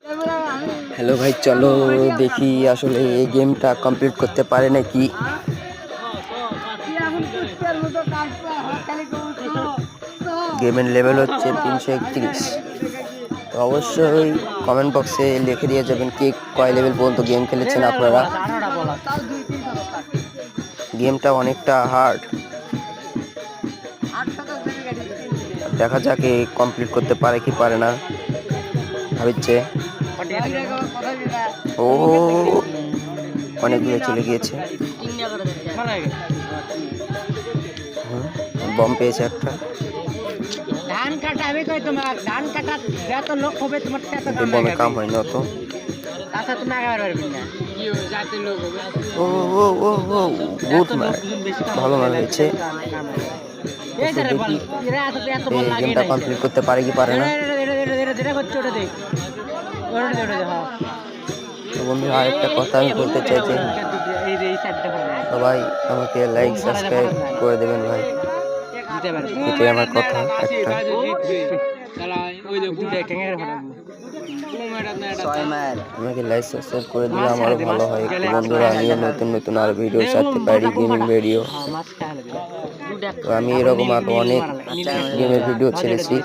Hello ভাই, চলো দেখি আসলে এই গেমটা কমপ্লিট করতে পারে নাকি। গেমের লেভেল হচ্ছে 331। তো অবশ্যই কমেন্ট বক্সে লিখে দিয়ে যাবেন কে কয় লেভেল পর্যন্ত গেম খেলেছেন আপনারা। গেমটা অনেকটা হার্ড, দেখা যাক কমপ্লিট করতে পারে কি পারে না ভাবছে। ও অনেকগুলো চলে গিয়েছে। বম পেয়েছে একটা। ধান কাটা আমি কই তোমার ধান কাটা যত লোক হবে তোমার তত কাম বমে কাম হয় না তো। আচ্ছা তুমি আগাবার পারবি না কি যাতে লোক হবে। ও ও ও ও গুড ম্যান, ভালো ম্যান হয়েছে। এই রে বল এরা এত বল লাগে গেমটা না কমপ্লিট করতে পারে কি পারে না। যেটা করছে ওটা দেখ ওটা দে হ্যাঁ। তো বন্ধু, আরেকটা কথা আমি বলতে চাই যে সবাই আমাকে লাইক সাবস্ক্রাইব করে দেবেন ভাই, এটাই আমার কথা একটা। আমাকে লাইক সাবস্ক্রাইব করে দিলে আমারও ভালো হয় একটু বন্ধুরা, আমিও নতুন নতুন আর ভিডিও ছাড়তে পারি, গেমিং ভিডিও। তো আমি এরকম আরো অনেক গেমের ভিডিও ছেড়েছি,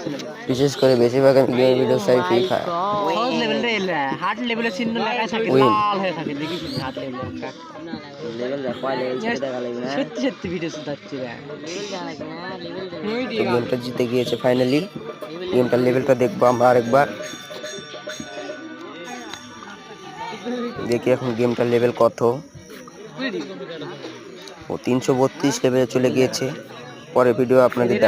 বিশেষ করে বেশিরভাগ আমি গেমের ভিডিও চাই ফ্রি ফায়ার। হার্ড লেভেলের চিহ্ন লেখা থাকে লাল হয়ে থাকে দেখিস হার্ড লেভেলের সত্যি সত্যি ভিডিও শুধাচ্ছি গেমটা জিতে গিয়েছে ফাইনালি। গেমটার লেভেলটা দেখবো আমরা আরেকবার, দেখি এখন গেমটার লেভেল কত। ও 332 লেভেলে চলে গিয়েছে। পরে ভিডিও আপনাদের